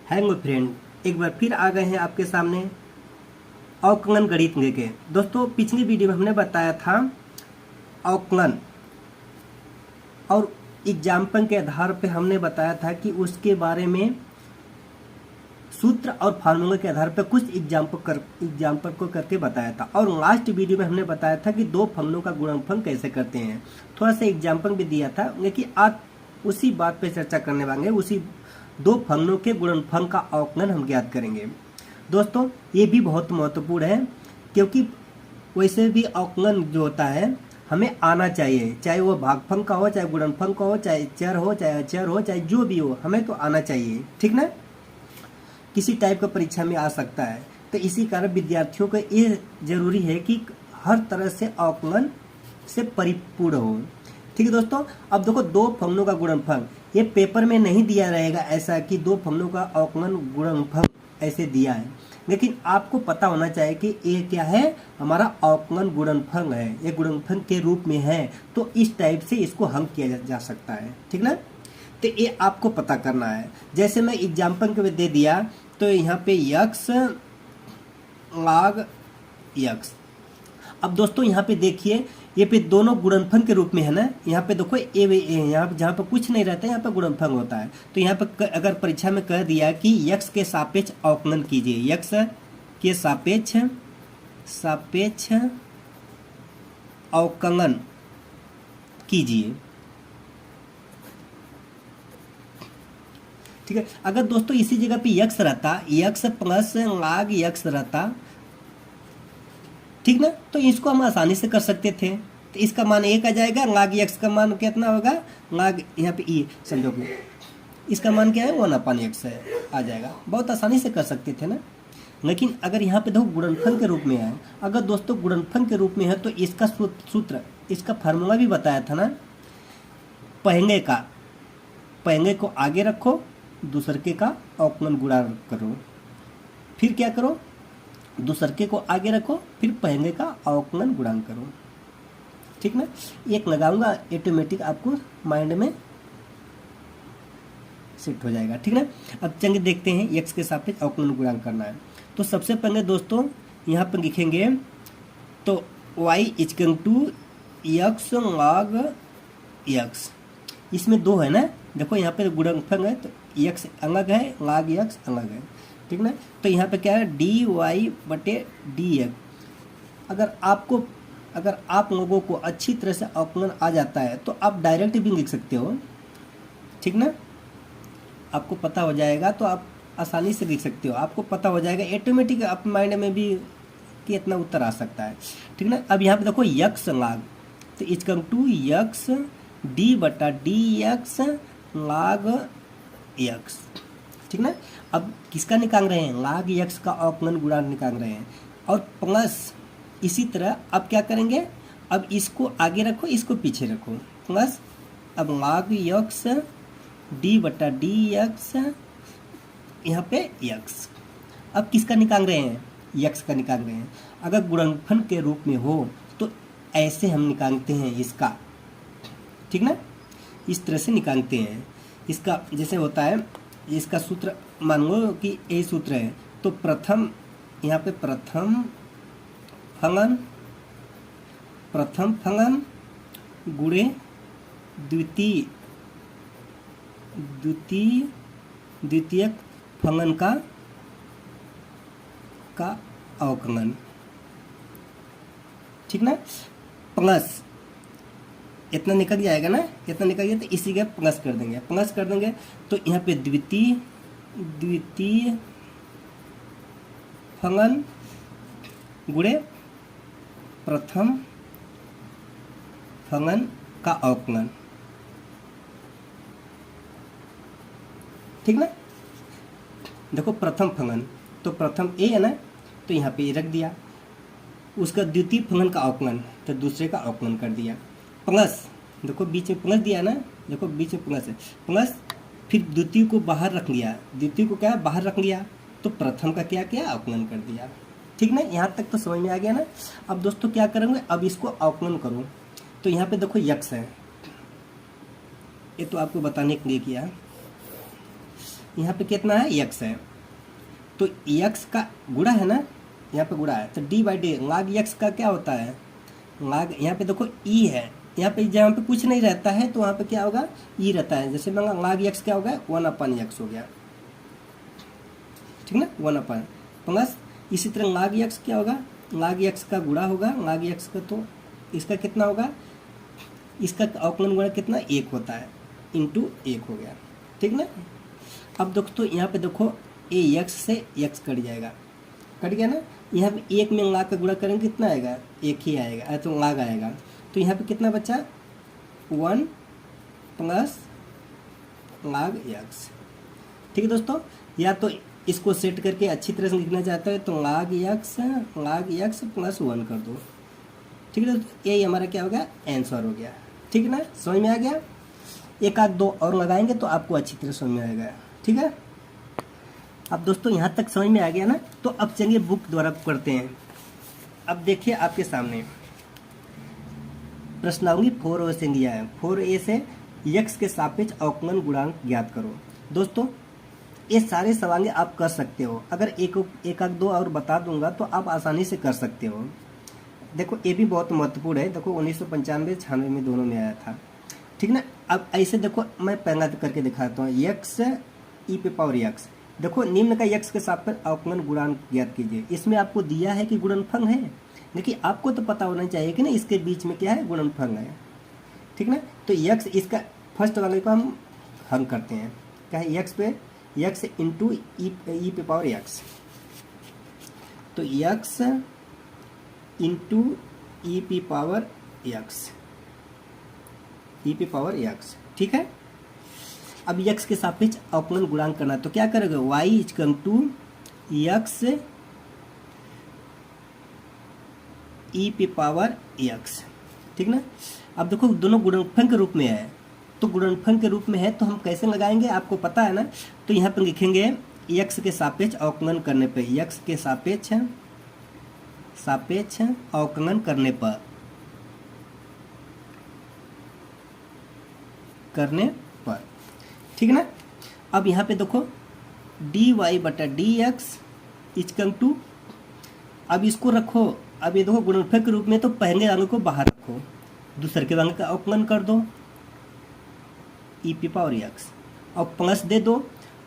Hello friend, एक बार फिर आ गए हैं आपके सामने अवकलन गणित लेके। दोस्तों, पिछली वीडियो में हमने बताया था अवकलन और एग्जाम्पल के आधार पे हमने बताया था कि उसके बारे में सूत्र और फार्मूला के आधार पर कुछ एग्जाम्पल को करके बताया था। और लास्ट वीडियो में हमने बताया था कि दो फंक्शनों का गुणनफल कैसे करते हैं। थोड़ा सा एग्जाम्पल भी दिया था, लेकिन आज उसी बात पे चर्चा करने वाले, उसी दो फंक्शनों के गुणनफल का अवकलन हम ज्ञात करेंगे। दोस्तों, ये भी बहुत महत्वपूर्ण है, क्योंकि वैसे भी अवकलन जो होता है हमें आना चाहिए, चाहे वो भागफल का हो, चाहे गुणनफल का हो, चाहे चर हो, चाहे अचर हो, चाहे जो भी हो, हमें तो आना चाहिए। ठीक ना? किसी टाइप का परीक्षा में आ सकता है, तो इसी कारण विद्यार्थियों को ये जरूरी है कि हर तरह से अवकलन से परिपूर्ण हो। ठीक है दोस्तों, अब देखो दो फंक्शनों का गुणनफल, ये पेपर में नहीं दिया रहेगा ऐसा कि दो फंक्शनों का अवकलन गुणनफल ऐसे दिया है, लेकिन आपको पता होना चाहिए कि ये क्या है, हमारा अवकलन गुणनफल है, ये गुणनफल के रूप में है, तो इस टाइप से इसको हल किया जा सकता है। ठीक ना? तो ये आपको पता करना है। जैसे मैं एग्जाम्पल के दे दिया, तो यहाँ पे यक्स log यक्स। अब दोस्तों यहाँ पे देखिए, ये पे दोनों गुणनफल के रूप में है ना। यहाँ पे देखो यहाँ जहाँ पे कुछ नहीं रहता है, यहाँ पे गुणनफल होता है। तो यहाँ पे अगर परीक्षा में कह दिया कि यक्स के सापेक्ष अवकलन कीजिए, यक्स के सापेक्ष अवकलन कीजिए। ठीक है, अगर दोस्तों इसी जगह पे यक्स रहता, यक्स प्लस log यक्स रहता, ठीक ना, तो इसको हम आसानी से कर सकते थे। तो इसका मान 1 आ जाएगा, log यक्स का मान कितना होगा, log यहाँ पे ई समझो, इसका मान क्या है 1/x आ जाएगा। बहुत आसानी से कर सकते थे ना। लेकिन अगर यहाँ पे देखो गुणनफल के रूप में है, अगर दोस्तों गुणनफल के रूप में है तो इसका सूत्र, इसका फार्मूला भी बताया था ना। पहले को आगे रखो, दूसरके का अवकलन गुणा करो, फिर क्या करो, दूसरके को आगे रखो, फिर पहले का अवकलन गुणांक करो। ठीक ना? एक लगाऊंगा, ऑटोमेटिक आपको माइंड में सेट हो जाएगा। ठीक ना? अब चलिए देखते हैं एक्स के सापेक्ष अवकलन गुणांक करना है। तो सबसे पहले दोस्तों यहाँ पर लिखेंगे, तो y = x log x। इसमें दो है ना, देखो यहाँ पे गुणनफल है, तो x अलग है, log x अलग है। ठीक ना? तो यहाँ पे क्या है, dy/dx। अगर आप लोगों को अच्छी तरह से अवकलन आ जाता है तो आप डायरेक्ट भी लिख सकते हो। ठीक ना? आपको पता हो जाएगा तो आप आसानी से लिख सकते हो, आपको पता हो जाएगा ऑटोमेटिक, आप माइंड में भी कि इतना उत्तर आ सकता है। ठीक ना? अब यहाँ पे देखो यक्स log, तो = यक्स d/dx log x। ठीक ना? अब किसका निकाल रहे हैं, log x का अवकलन गुणांक निकाल रहे हैं। और प्लस इसी तरह अब क्या करेंगे, अब इसको आगे रखो, इसको पीछे रखो, प्लस अब log x d/dx यहाँ पे x। अब किसका निकाल रहे हैं, x का निकाल रहे हैं। अगर गुणनफल के रूप में हो तो ऐसे हम निकालते हैं इसका। ठीक ना? इस तरह से निकालते हैं इसका। जैसे होता है, इसका सूत्र मान लो कि ये सूत्र है, तो प्रथम यहाँ पे प्रथम फलन गुणे द्वितीय फलन का अवकलन। ठीक ना? प्लस इतना निकल जाएगा ना, इतना निकल गया तो इसी का प्लस कर देंगे, तो यहाँ पे द्वितीय फलन गुणे प्रथम फलन का अवकलन। ठीक ना? देखो प्रथम फलन, तो प्रथम ए है ना, तो यहाँ पे रख दिया, उसका द्वितीय फलन का अवकलन, तो दूसरे का अवकलन कर दिया। प्लस देखो बीच में प्लस दिया ना, देखो बीच में प्लस है, प्लस फिर द्वितीय को बाहर रख लिया, द्वितीय को क्या बाहर रख लिया, तो प्रथम का क्या किया, अवकलन कर दिया। ठीक ना? यहाँ तक तो समझ में आ गया ना। अब दोस्तों क्या करेंगे, अब इसको अवकलन करो, तो यहाँ पे देखो यक्स है, ये तो आपको बताने के लिए किया। यहाँ पे कितना है, x है, तो x का गुणा है ना, यहाँ पे गुणा है, तो d by D log x का क्या होता है, log, यहाँ पे देखो e है, यहाँ पे जहाँ पे कुछ नहीं रहता है तो वहाँ पे क्या होगा, e रहता है। जैसे मैं log x क्या होगा, 1/x हो गया, ठीक ना, 1 प्लस इसी तरह log x क्या होगा, log x का गुणा होगा, log x का, तो इसका कितना होगा, इसका अवकलन गुणा कितना, 1 होता है, इंटू 1 हो गया, ठीक ना। अब दोस्तों यहाँ पे देखो ए x से x कट जाएगा, कट गया ना, यहाँ पे 1 में log का गुणा करेंगे कितना आएगा, 1 ही आएगा, तो log आएगा, तो यहाँ पे कितना बचा, 1 प्लस log x, ठीक है दोस्तों। या तो इसको सेट करके अच्छी तरह से लिखना चाहते हैं तो log x प्लस 1 कर दो, ठीक है दोस्तों। यही हमारा क्या हो गया, आंसर हो गया, ठीक है ना, समझ में आ गया। एक आध दो और लगाएंगे तो आपको अच्छी तरह समझ में आएगा, ठीक है। अब दोस्तों यहाँ तक समझ में आ गया ना, तो अब चलिए बुक द्वारा करते हैं। अब देखिए आपके सामने प्रश्नावली 4A से लिया है, 4A से x के सापेक्ष अवकलन गुणांक ज्ञात करो। दोस्तों ये सारे सवाल आप कर सकते हो, अगर एक आध दो और बता दूंगा तो आप आसानी से कर सकते हो। देखो ये भी बहुत महत्वपूर्ण है, देखो 1995-96 में दोनों में आया था, ठीक ना। अब ऐसे देखो मैं पहला करके दिखाता हूँ, x e पे पावर x, देखो निम्न का x के सापेक्ष अवकलन गुणांक ज्ञात कीजिए। इसमें आपको दिया है कि गुणनफल है, लेकिन आपको तो पता होना चाहिए कि ना इसके बीच में क्या है, गुणनफल है, ठीक ना। तो x, इसका फर्स्ट वाले को हम हल करते हैं, क्या है, x पे x इंटू ई पे पावर x, तो x इंटू ई पे पावर x, ठीक है। अब x के सापेक्ष अवकलन गुणांक करना, तो क्या करेंगे, y इक्वल टू x ई पे पावर x, ठीक ना। अब देखो दोनों गुणनफल के रूप में है, तो गुणनफल के रूप में है तो हम कैसे लगाएंगे आपको पता है ना, तो यहाँ पर लिखेंगे x के सापेक्ष अवकलन करने पे, x के सापेक्ष अवकलन करने पर, ठीक है ना। अब यहाँ पे देखो dy बटा dx इक्वल टू, अब इसको रखो, अब ये देखो गुणनफल के रूप में तो पहले वाले को बाहर रखो, दूसरे के वाले का अवकलन कर दो ई पे पावर x, अब प्लस दे दो।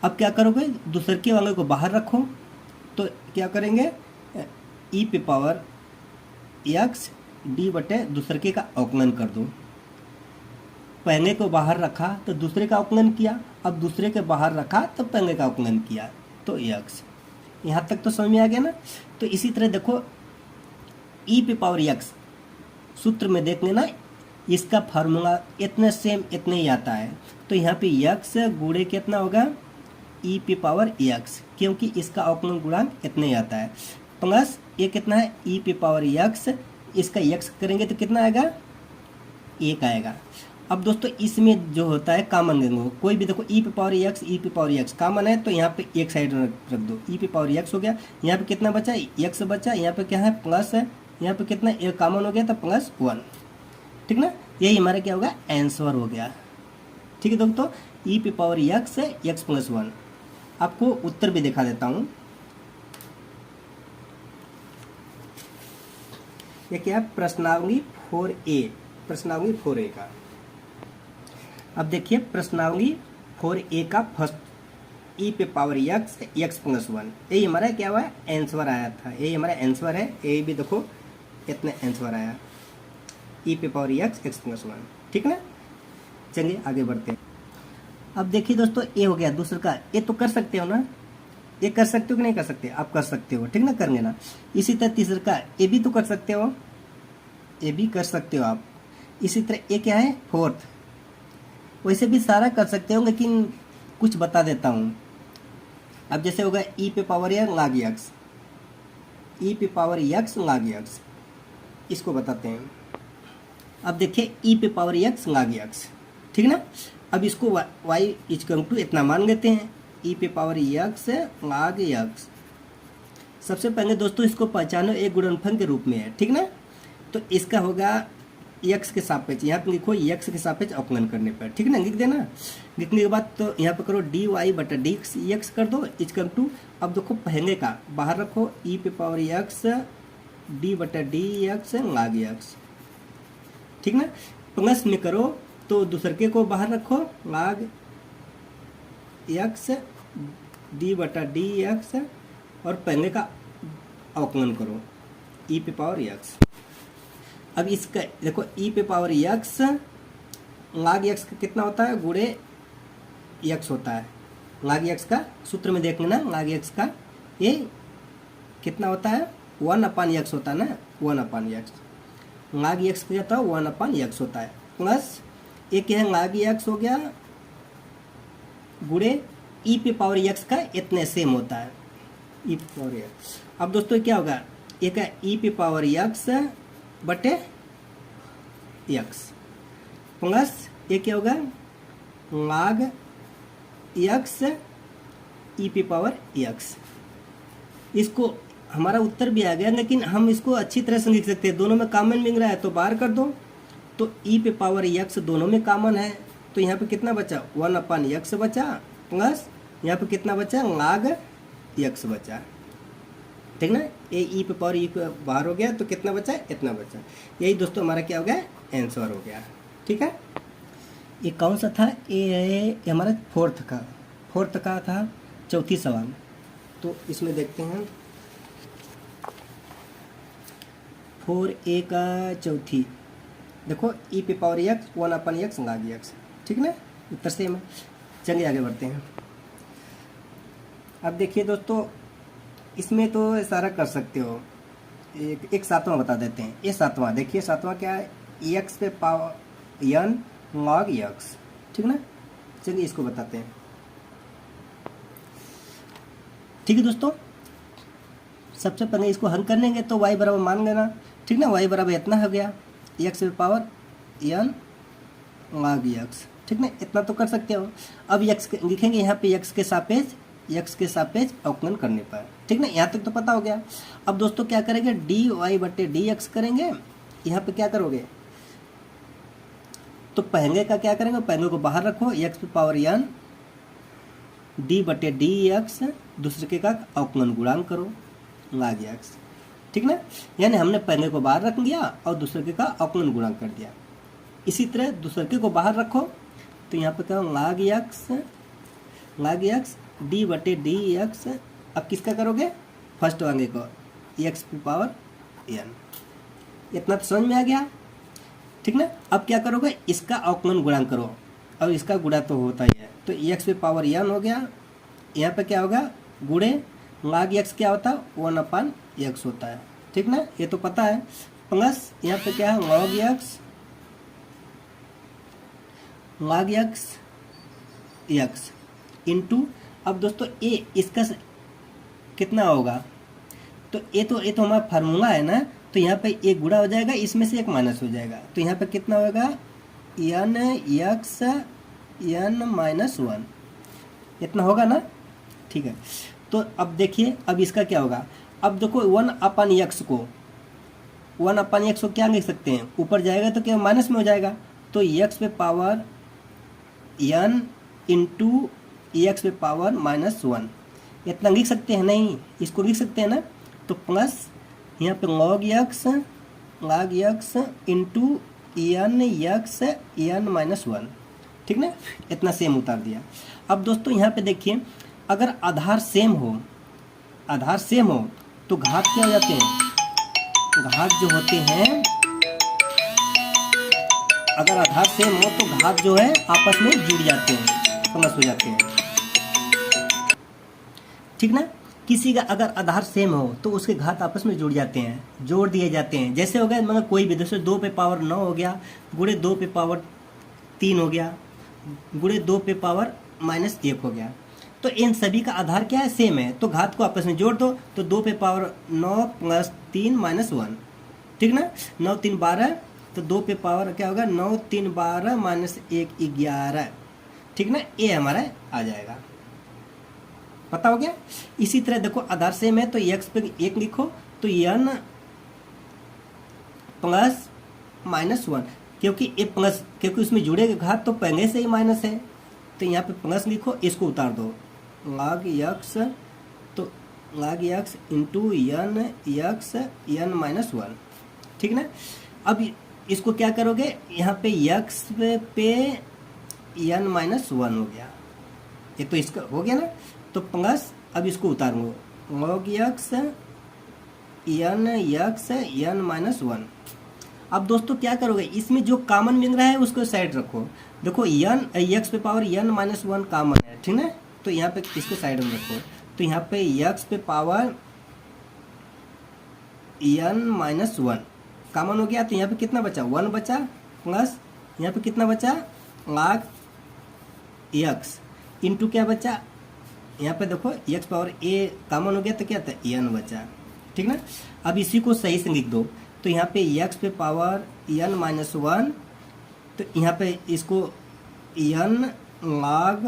अब क्या करोगे, दूसरे के वाले को बाहर रखो, तो क्या करेंगे, ई पे पावर x डी बटे दूसरे के का अवकलन कर दो। पहले को बाहर रखा तो दूसरे का अवकलन किया, अब दूसरे के बाहर रखा तो पहले का अवकलन किया, तो x। यहाँ तक तो समझ में आ गया ना। तो इसी तरह देखो ई पे पावर x सूत्र में देख लेना, इसका फार्मूला इतना सेम इतना ही आता है, तो यहाँ पे x गुणे कितना होगा, ई पे पावर x, क्योंकि इसका अवकलन गुणांक इतना ही आता है, प्लस ये कितना है, ई पे पावर x, इसका x करेंगे तो कितना आएगा, 1 आएगा। अब दोस्तों इसमें जो होता है कॉमन लेंगे, कोई भी देखो ई पे पावर x कॉमन है, तो यहाँ पे एक साइड रख दो, ई पे पावर x हो गया, यहाँ पे कितना बचा, x बचा, यहाँ पे क्या है, प्लस है, यहाँ पे कितना एक कॉमन हो गया तो +1, ठीक ना। यही हमारा क्या होगा, आंसर हो गया, ठीक है दोस्तों। ई पे पावर x है x + 1। आपको उत्तर भी दिखा देता हूँ, ये क्या है, प्रश्नावली 4A का। अब देखिए प्रश्नावली 4A का फर्स्ट ई पे पावर x + 1, यही हमारा क्या हुआ, आंसर आया था, यही हमारा आंसर है। यही भी देखो इतना आंसर आया, ई पे पावर x + 1, ठीक है ना। चलिए आगे बढ़ते हैं। अब देखिए दोस्तों ये हो गया दूसरा का, ये तो कर सकते हो ना, ये कर सकते हो कि नहीं कर सकते, आप कर सकते हो, ठीक ना, कर लेना। इसी तरह तीसरा का ये भी तो कर सकते हो, ये भी कर सकते हो आप। इसी तरह ये क्या है, फोर्थ, वैसे भी सारा कर सकते हो, लेकिन कुछ बता देता हूँ। अब जैसे होगा ई पे पावर log x, ई पे पावर x log x, इसको बताते हैं। अब देखिए ई पे पावर x log x, ठीक ना। अब इसको y इक्वल टू इतना मान लेते हैं, ई पे पावर x log x। सबसे पहले दोस्तों इसको पहचानो एक गुणनफल के रूप में है, ठीक ना। तो इसका होगा यक्स के सापेक्ष, यहाँ पे लिखो यक्स के सापेक्ष अवकलन करने पर, ठीक है ना, लिख देना। लिखने के बाद तो यहाँ पे करो डी वाई बटा डी एक्स कर दो इक्वल टू, अब देखो पहले का बाहर रखो ई पे पावर एक्स डी बटा डी एक्स log एक्स, ठीक ना। प्लस में करो तो दूसरे को बाहर रखो log एक्स डी बटा डी एक्स और पहले का अवकलन करो ई पे पावर एक्स। अब इसका देखो ई पे पावर एक्स log एक्स का कितना होता है, गुणे एक्स होता है। log एक्स का सूत्र में देख लेना, log एक्स का ये कितना होता है 1/x होता है ना, 1/x। log एक्स का क्या होता है 1/x होता है, प्लस एक है log एक्स हो गया गुणे ई पे पावर एक्स का इतने सेम होता है ई पे पावर एक्स। अब दोस्तों क्या होगा, एक है ई पे पावर एक्स बटे एक्स प्लस ये क्या होगा log एक्स ई पे पावर एक्स। इसको हमारा उत्तर भी आ गया, लेकिन हम इसको अच्छी तरह से लिख सकते हैं, दोनों में कॉमन मिल रहा है तो बाहर कर दो, तो ई पे पावर एक्स दोनों में कॉमन है, तो यहाँ पे कितना बचा 1/x बचा प्लस यहाँ पे कितना बचा log एक्स बचा, ठीक ना। ये ई पे पावर ई पे बाहर हो गया तो कितना बचा, इतना बचा। यही दोस्तों हमारा क्या हो गया, आंसर हो गया, ठीक है। ये कौन सा था, ये हमारा फोर्थ का था चौथी सवाल। तो इसमें देखते हैं 4a का चौथी, देखो ई पे power x 1/x log x, ठीक ना, उत्तर सेम है। चलिए आगे बढ़ते हैं। अब देखिए दोस्तों इसमें तो सारा कर सकते हो, एक सातवां बता देते हैं। ये सातवां देखिए, सातवां क्या है, एक्स पे पावर n log एक्स, ठीक ना। चलिए इसको बताते हैं, ठीक है दोस्तों। सबसे पहले इसको हल कर लेंगे तो y बराबर मान लेना, ठीक ना, y बराबर इतना हो गया एक्स पे पावर n log एक्स, ठीक ना, इतना तो कर सकते हो। अब x लिखेंगे यहाँ पे x के सापेक्ष अवकलन करने पर, ठीक ना, यहाँ तक तो पता हो गया। अब दोस्तों क्या करेंगे डी वाई बटे डी एक्स करेंगे, यहाँ पे क्या करोगे तो पहले का क्या करेंगे, पहले को बाहर रखो एक्स पे पावर n डी बटे डी एक्स, दूसरे का अवकलन गुणांक करो log एक्स, ठीक ना। यानी हमने पहले को बाहर रख दिया और दूसरे का अवकलन गुणांक कर दिया। इसी तरह दूसरे को बाहर रखो तो यहाँ पे क्या log एक्स डी बटे डी एक्स। अब किसका करोगे, फर्स्ट वाले को एक्स पे पावर n, इतना तो समझ में आ गया, ठीक ना। अब क्या करोगे, इसका अवकलन गुणांक करो, और इसका गुणा तो होता ही है, तो एक्स पे पावर n हो गया, यहाँ पे क्या होगा गुणे log एक्स क्या होता है 1/x होता है, ठीक ना, ये तो पता है। प्लस यहाँ पे क्या है log एक्स इंटू, अब दोस्तों ए इसका कितना होगा, तो ये तो हमारा फार्मूला है ना, तो यहाँ पे एक गुणा हो जाएगा, इसमें से एक माइनस हो जाएगा, तो यहाँ पे कितना होगा n x n-1, इतना होगा ना, ठीक है। तो अब देखिए अब इसका क्या होगा, अब देखो 1/x को 1/x को क्या लिख सकते हैं, ऊपर जाएगा तो क्या माइनस में हो जाएगा, तो x पे पावर n इंटू एक्स पे पावर -1, इतना लिख सकते हैं, नहीं इसको लिख सकते हैं ना, तो प्लस यहाँ पे log x into n(x n-1), ठीक ना, इतना सेम उतार दिया। अब दोस्तों यहाँ पे देखिए अगर आधार सेम हो तो घात क्या हो जाते हैं, घात जो होते हैं अगर आधार सेम हो तो घात जो है आपस में जुड़ जाते हैं, प्लस हो जाते हैं, ठीक ना। किसी का अगर आधार सेम हो तो उसके घात आपस में जुड़ जाते हैं, जोड़ दिए जाते हैं। जैसे हो गया मतलब कोई भी, जैसे 2 पे पावर 9 हो गया गुणे 2 पे पावर 3 हो गया गुणे 2 पे पावर -1 हो गया, तो इन सभी का आधार क्या है, सेम है, तो घात को आपस में जोड़ दो, तो 2 पे पावर 9 + 3 - 1, ठीक ना, 9 3 12, तो 2 पे पावर क्या होगा 9 3 12 -1 11, ठीक ना, ये हमारा आ जाएगा, पता हो गया। इसी तरह देखो आधार सेम है तो x पे 1 लिखो, तो n प्लस -1, क्योंकि ये प्लस, क्योंकि उसमें जुड़ेगा घात तो पहले से ही माइनस है, तो यहाँ पे प्लस लिखो, इसको उतार दो, log x, तो log x into n x n -1, ठीक ना। अब इसको क्या करोगे, यहाँ पे x पे एन -1 हो गया, ये तो इसका हो गया ना, तो प्लस, अब इसको उतारूंगा, log x n x n -1। अब दोस्तों क्या करोगे, इसमें जो कॉमन मिल रहा है उसको साइड रखो। देखो एन एक्स पे पावर एन -1 कॉमन है, ठीक है, तो यहाँ पे इसको साइड में रखो। तो यहाँ पे एक्स पे पावर एन -1 कॉमन हो गया, तो यहाँ पे कितना बचा, 1 बचा, प्लस यहाँ पे कितना बचा, log एक्स इंटू क्या बचा, यहाँ पे देखो एक्स पावर ए कॉमन हो गया, तो क्या था, एन बचा, ठीक ना। अब इसी को सही से लिख दो, तो यहाँ पे एक्स पे पावर एन -1, तो यहाँ पे इसको एन log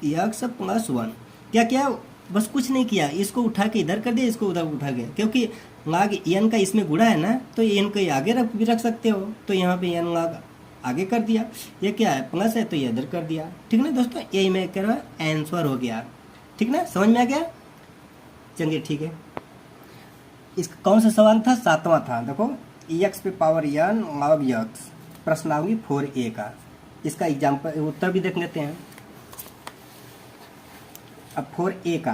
एक्स +1, क्या किया, बस कुछ नहीं किया, इसको उठा के इधर कर दिया, इसको उधर उठा के, क्योंकि log एन का इसमें गुणा है ना, तो एन को आगे भी रख सकते हो, तो यहाँ पे एन log आगे कर दिया, ये क्या है, प्लस है, तो ये इधर कर दिया, ठीक ना दोस्तों, यही मैं कह रहा हूँ आंसर हो गया, ठीक ना, समझ में आ गया। चलिए ठीक है, इसका कौन सा सवाल था, 7वां था। देखो एक्स पे पावर एन log एक्स, प्रश्नावली 4A का, इसका एग्जाम्पल उत्तर भी देख लेते हैं। अब 4A का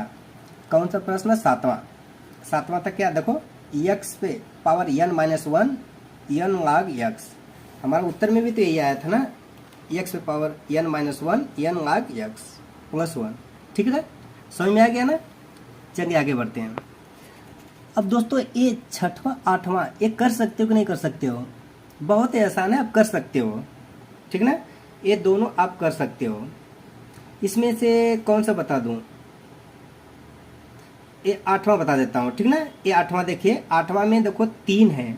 कौन सा प्रश्न, 7वां तक क्या, देखो एक्स पे power n -1 n log x, हमारा उत्तर में भी तो यही आया था ना, एक्स पे power n -1 n log x +1, ठीक है, समझ में आ गया ना। चलिए आगे बढ़ते हैं। अब दोस्तों ये 6वां 8वां ये कर सकते हो कि नहीं कर सकते हो, बहुत ही आसान है, आप कर सकते हो, ठीक ना, ये दोनों आप कर सकते हो। इसमें से कौन सा बता दूं, ये 8वां बता देता हूँ, ठीक ना। ये 8वां देखिए, 8वां में देखो 3 है,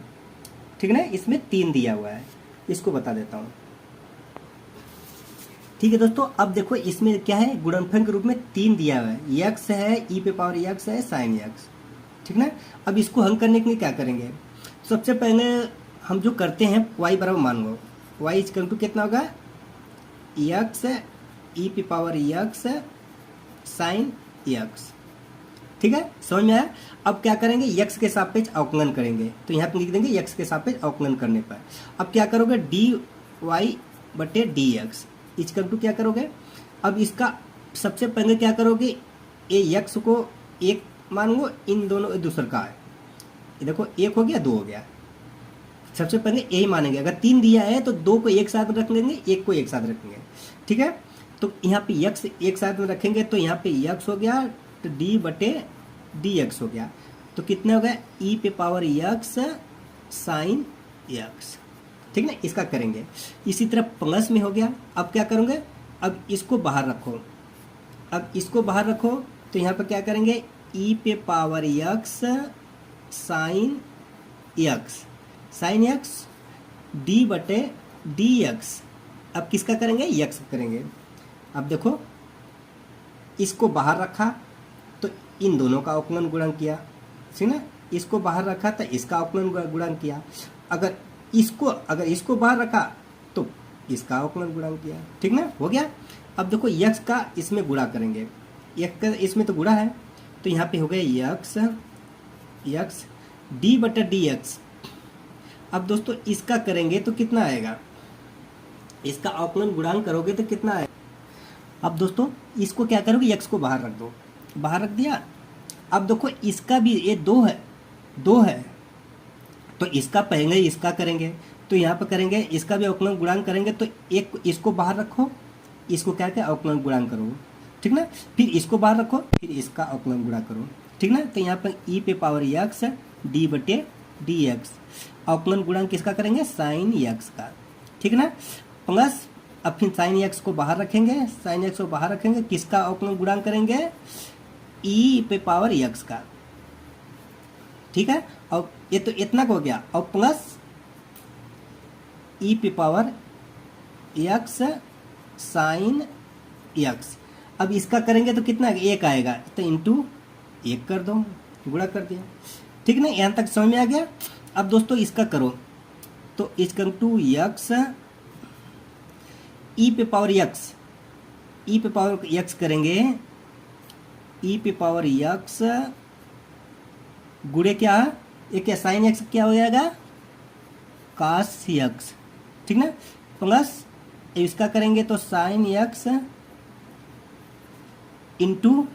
ठीक ना, इसमें 3 दिया हुआ है, इसको बता देता हूँ, ठीक है दोस्तों। अब देखो इसमें क्या है, गुणनफल के रूप में 3 दिया हुआ है, एक्स है, ई पे पावर एक्स है, साइन एक्स, ठीक ना। अब इसको हल करने के लिए क्या करेंगे, सबसे पहले हम जो करते हैं y बराबर मान लो, y इक्वल टू कितना होगा, एक्स ई पे पावर एक्स साइन एक्स, ठीक है, समझ में आया। अब क्या करेंगे, x के सापेक्ष अवकलन करेंगे, तो यहाँ पे लिख देंगे x के सापेक्ष अवकलन करने पर। अब क्या करोगे, dy/dx इक्वल टू क्या करोगे, अब इसका सबसे पहले क्या करोगे, ये x को 1 मान लो, इन दोनों दूसरा का है, ये देखो 1 हो गया, 2 हो गया, सबसे पहले यही मानेंगे। अगर 3 दिया है तो 2 को एक साथ रख लेंगे, 1 को एक साथ रखेंगे, ठीक है। तो यहाँ पे x एक साथ में रखेंगे, तो यहाँ पे x हो गया, तो d/dx हो गया, तो कितना हो गया, e पे पावर x साइन x, ठीक ना, इसका करेंगे। इसी तरह प्लस में हो गया, अब क्या करोगे, अब इसको बाहर रखो, अब इसको बाहर रखो, तो यहाँ पर क्या करेंगे, e पे power x sign x d/dx, अब किसका करेंगे, x करेंगे। अब देखो इसको बाहर रखा तो इन दोनों का अवकलन गुणन किया, ठीक ना, इसको बाहर रखा तो इसका अवकलन गुणन किया, अगर इसको बाहर रखा तो इसका अवकलन गुणन किया, ठीक ना, हो गया। अब देखो x का इसमें गुणा करेंगे, x का इसमें तो गुणा है, तो यहाँ पे हो गया x d/dx। अब दोस्तों इसका करेंगे तो कितना आएगा, इसका अवकलन गुणांक करोगे तो कितना आएगा। अब दोस्तों इसको क्या करोगे, x को बाहर रख दो, बाहर रख दिया। अब देखो इसका भी ये 2 है, तो इसका पहले इसका करेंगे, तो यहाँ पर करेंगे, इसका भी अवकलन गुणांक करेंगे, तो एक इसको बाहर रखो, इसको क्या क्या अवकलन गुणांक करो, ठीक ना, फिर इसको बाहर रखो, फिर इसका अवकलन गुणा करो, ठीक ना। तो यहाँ पर e पे पावर x d/dx, अवकलन गुणांक किसका करेंगे, साइन x का, ठीक ना, प्लस अब फिर साइन x को बाहर रखेंगे, साइन x को बाहर रखेंगे, किसका अवकलन गुणांक करेंगे, e पे पावर x का, ठीक है। और ये तो इतना हो गया, और प्लस e पे पावर x साइन x, अब इसका करेंगे तो कितना 1 आएगा, तो इंटू 1 कर दो, गुणा कर दिया, ठीक ना, यहाँ तक समझ में आ गया। अब दोस्तों इसका करो, तो इजकल टू यक्स ई पे पावर यक्स, ई पे पावर यक्स करेंगे, ई पे पावर यक्स गुणे क्या, ये क्या साइन यक्स क्या हो जाएगा, कास यक्स, ठीक ना, प्लस इसका करेंगे तो साइन यक्स इंटू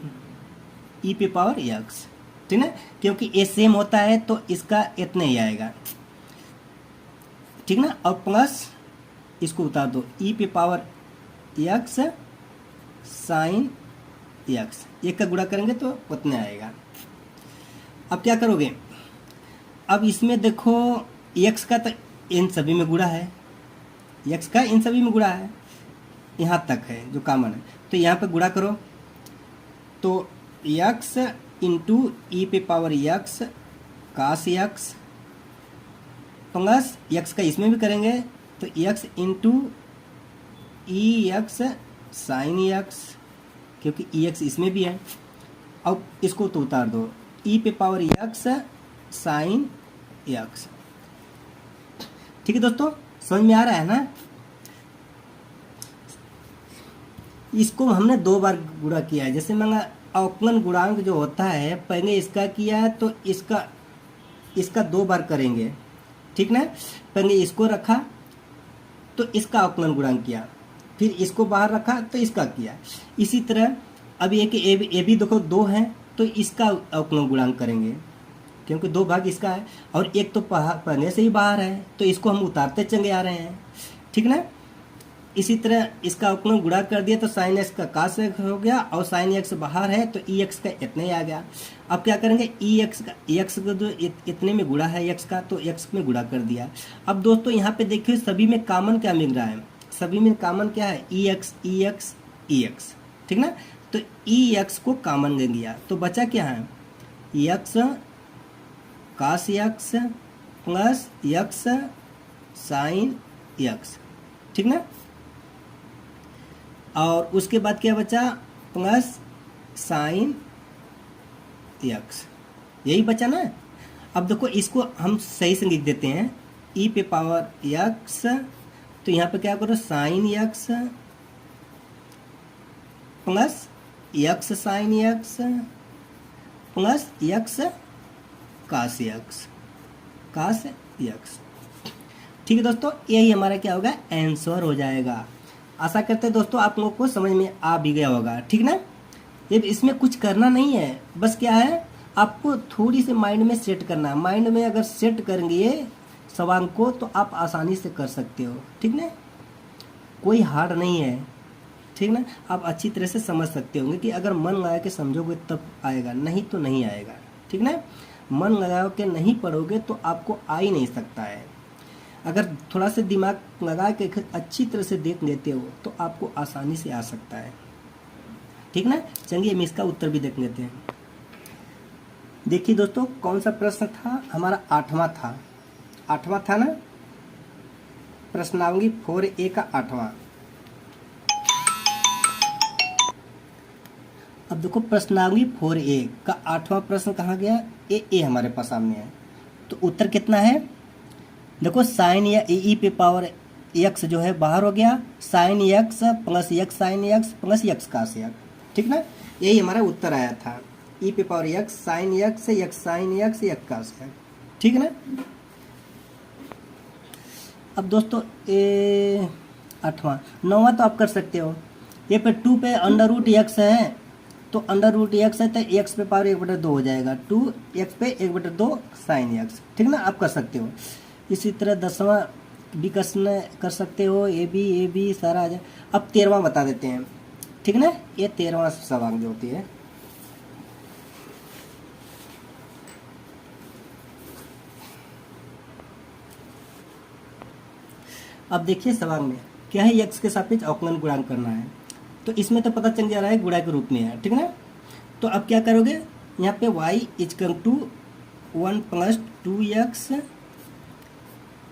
ई पे पावर यक्स, ठीक ना, क्योंकि ये सेम होता है तो इसका इतना ही आएगा, ठीक ना, और प्लस इसको उतार दो ई पे पावर यक्स साइन यक्स, एक का गुणा करेंगे तो उतना आएगा। अब क्या करोगे, अब इसमें देखो यक्स का तो इन सभी में गुणा है, यक्स का इन सभी में गुणा है, यहाँ तक है जो कॉमन है, तो यहाँ पे गुणा करो, तो यक्स इंटू ई पे पावर यक्स कास यक्स प्लस यक्स का इसमें भी करेंगे तो यक्स इंटू ई यक्स साइन यक्स, क्योंकि ई एक्स इसमें भी है। अब इसको तो उतार दो, ई पे पावर यक्स साइन यक्स, ठीक है दोस्तों, समझ में आ रहा है ना। इसको हमने 2 बार गुणा किया है, जैसे मैंने अवकलन गुणांक जो होता है पहले इसका किया है तो इसका 2 बार करेंगे, ठीक ना, पहले इसको रखा तो इसका अवकलन गुणांक किया, फिर इसको बाहर रखा तो इसका किया, इसी तरह अब ये कि ए भी देखो 2 है तो इसका अवकलन गुणांक करेंगे, क्योंकि 2 भाग इसका है और एक तो पहले से ही बाहर है तो इसको हम उतारते चले आ रहे हैं, ठीक ना। इसी तरह इसका अवकलन गुणा कर दिया तो साइन एक्स का कास एक्स हो गया और साइन एक्स बाहर है तो ई एक्स का इतना ही आ गया। अब क्या करेंगे, ई एक्स का जो इतने में गुणा है एक्स का तो एक्स में गुणा कर दिया। अब दोस्तों यहाँ पे देखिए सभी में कॉमन क्या मिल रहा है, सभी में कॉमन क्या है, ई एक्स ई एक्स ई एक्स, ठीक ना, तो ई एक्स को कॉमन ले लिया तो बचा क्या है, x cos x plus x sine x, ठीक ना, और उसके बाद क्या बचा, प्लस साइन एक्स, यही बचा ना। अब देखो इसको हम सही से लिख देते हैं, ई पे पावर एक्स, तो यहाँ पे क्या करो sine x plus x sine x plus x cos x, cos x, ठीक है दोस्तों, यही हमारा क्या होगा, आंसर हो जाएगा। आशा करते हैं दोस्तों आप लोगों को समझ में आ भी गया होगा, ठीक ना। ये इसमें कुछ करना नहीं है, बस क्या है आपको थोड़ी सी माइंड में सेट करना है, माइंड में अगर सेट करेंगे ये सवाल को तो आप आसानी से कर सकते हो, ठीक ना, कोई हार्ड नहीं है, ठीक ना, आप अच्छी तरह से समझ सकते होंगे कि अगर मन लगा के समझोगे तब आएगा, नहीं तो नहीं आएगा, ठीक ना, मन लगा के नहीं पढ़ोगे तो आपको आ ही नहीं सकता है। अगर थोड़ा सा दिमाग लगा के अच्छी तरह से देख लेते हो तो आपको आसानी से आ सकता है, ठीक ना। चलिए हम इसका उत्तर भी देख लेते हैं। देखिए दोस्तों कौन सा प्रश्न था हमारा, 8वां था, 8वां था ना, प्रश्नावली 4A का 8वां। अब देखो प्रश्नावली 4A का 8वां प्रश्न कहाँ गया, ए हमारे पास सामने है, तो उत्तर कितना है, देखो साइन या ई पे पावर एक्स जो है बाहर हो गया, sine x plus x sine x plus x cos x, ठीक ना, यही हमारा उत्तर आया था, ई पे power x sine x sine x cos x, ठीक है ना। अब दोस्तों 8वां 9वां तो आप कर सकते हो, ये पे 2 पे अंडर रूट एक्स है तो अंडर रूट एक्स है तो एक्स पे पावर 1/2 हो जाएगा, 2 एक्स पे 1/2 साइन एक्स, ठीक ना, आप कर सकते हो। इसी तरह 10वां भी कर सकते हो, ए बी सारा आ जाए। अब 13वां बता देते हैं, ठीक ना, ये 13वां सवाल जो होती है, अब देखिए सवाल में क्या है, एक्स के सापेक्ष अवकलन गुणांक करना है, तो इसमें तो पता चल जा रहा है गुणा के रूप में है, ठीक ना। तो अब क्या करोगे, यहाँ पे y equal to 1 + 2x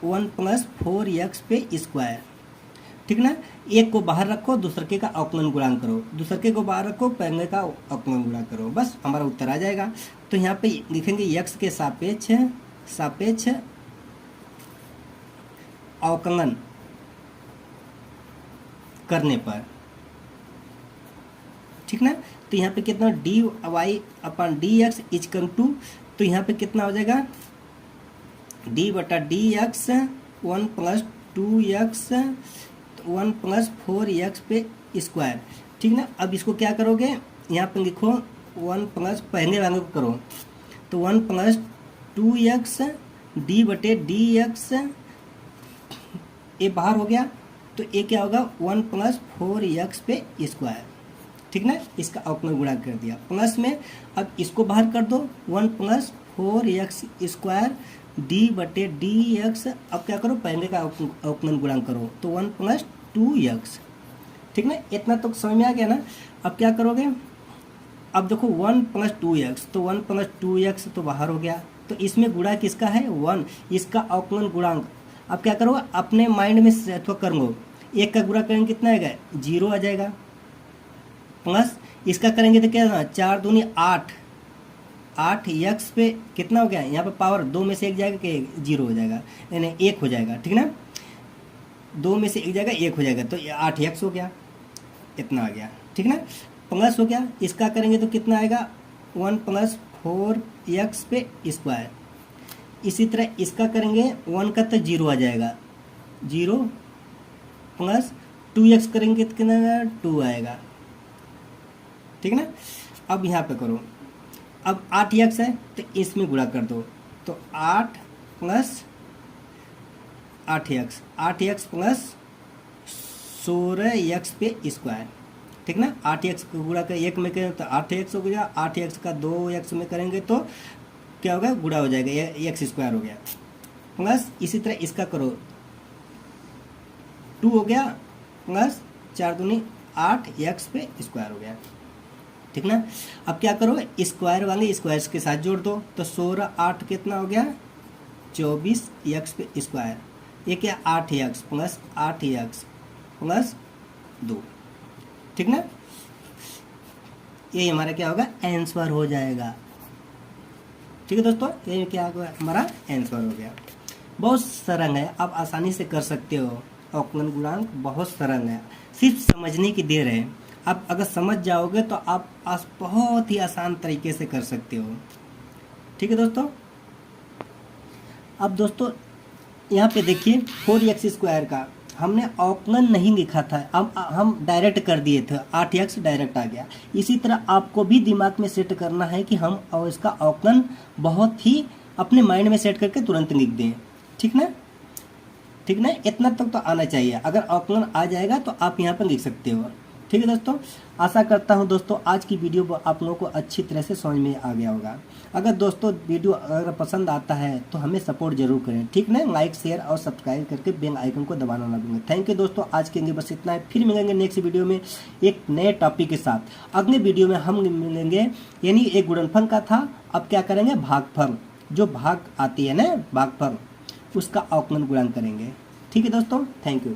1 + 4x पे स्क्वायर, ठीक ना, एक को बाहर रखो दूसरे का अवकलन गुणांक करो, दूसरे को बाहर रखो पहले का अवकलन गुणा करो, बस हमारा उत्तर आ जाएगा। तो यहाँ पे लिखेंगे x के सापेक्ष अवकलन करने पर, ठीक ना। तो यहाँ पे कितना डी वाई अपन डी एक्स इजकम टू, तो यहाँ पे कितना हो जाएगा डी बटा D x 1 plus 2x 1 plus 4x पे स्क्वायर, ठीक ना। अब इसको क्या करोगे, यहाँ पे लिखो 1 प्लस पहले वाले को करो, तो 1 प्लस 2x डी बटे डी एक्स, ये बाहर हो गया, तो ये क्या होगा 1 प्लस 4x पे स्क्वायर, ठीक ना। इसका अवकलन गुणा कर दिया प्लस में, अब इसको बाहर कर दो 1 प्लस 4x स्क्वायर डी बटे डी एक्स, अब क्या करो पहले का अवकलन गुणा करो, तो 1 प्लस 2x, ठीक ना। इतना तो समझ में आ गया ना। अब क्या करोगे, अब देखो 1 प्लस 2x, तो 1 प्लस 2x तो बाहर हो गया, तो इसमें गुणा किसका है 1, इसका अवकलन गुणांक। अब क्या करो अपने माइंड में सेट करो, एक का गुणा करेंगे कितना आएगा 0 आ जाएगा, प्लस इसका करेंगे तो क्या 4 दूनी 8, 8x पे कितना हो गया, यहाँ पे पावर 2 में से 1 जाएगा कि 0 हो जाएगा, यानी 1 हो जाएगा, ठीक ना। 2 में से 1 जाएगा 1 हो जाएगा, तो 8x हो गया, इतना आ गया, ठीक ना। प्लस हो गया, इसका करेंगे तो कितना आएगा 1 प्लस 4x पे स्क्वायर, इसी तरह इसका करेंगे 1 का तो 0 आ जाएगा, 0 प्लस 2x करेंगे तो कितना 2 आएगा, ठीक ना। अब यहाँ पे करो, अब 8x है तो इसमें गुणा कर दो, तो 8 plus 8x, 8x plus 16x पे स्क्वायर, ठीक ना। 8x को गुणा कर 1 में करें तो 8x हो गया, 8x का 2x में करेंगे तो क्या होगा गुणा हो जाएगा, x स्क्वायर हो गया, प्लस इसी तरह इसका करो 2 हो गया, प्लस 4 दूनी 8x पे स्क्वायर हो गया, ठीक ना। अब क्या करो स्क्वायर वाले स्क्वायर्स के साथ जोड़ दो, तो 16 8 कितना हो गया 24x पे स्क्वायर, ये क्या 8x प्लस 8x प्लस 2, ठीक ना। ये हमारा क्या होगा आंसर हो जाएगा, ठीक है दोस्तों, ये क्या होगा हमारा आंसर हो गया। बहुत सरल है, आप आसानी से कर सकते हो, अवकलन गुणांक बहुत सरल है, सिर्फ समझने की देर है। आप अगर समझ जाओगे तो आप बहुत ही आसान तरीके से कर सकते हो, ठीक है दोस्तों। अब दोस्तों यहाँ पे देखिए 4x स्क्वायर का हमने अवकलन नहीं लिखा था, अब हम डायरेक्ट कर दिए थे, 8x डायरेक्ट आ गया। इसी तरह आपको भी दिमाग में सेट करना है कि हम और इसका अवकलन बहुत ही अपने माइंड में सेट करके तुरंत लिख दें, ठीक ना, ठीक ना। इतना तक तो आना चाहिए, अगर अवकलन आ जाएगा तो आप यहाँ पर लिख सकते हो, ठीक है दोस्तों। आशा करता हूँ दोस्तों आज की वीडियो आप लोगों को अच्छी तरह से समझ में आ गया होगा। अगर दोस्तों वीडियो अगर पसंद आता है तो हमें सपोर्ट जरूर करें, ठीक ना। लाइक शेयर और सब्सक्राइब करके बेल आइकन को दबाना ना भूलें। थैंक यू दोस्तों, आज के लिए बस इतना है, फिर मिलेंगे नेक्स्ट वीडियो में एक नए टॉपिक के साथ। अगले वीडियो में हम मिलेंगे, यानी एक गुणनफल का था, अब क्या करेंगे भागफल, जो भाग आती है ना भागफल, उसका अवकलन गुणांक करेंगे, ठीक है दोस्तों। Thank you.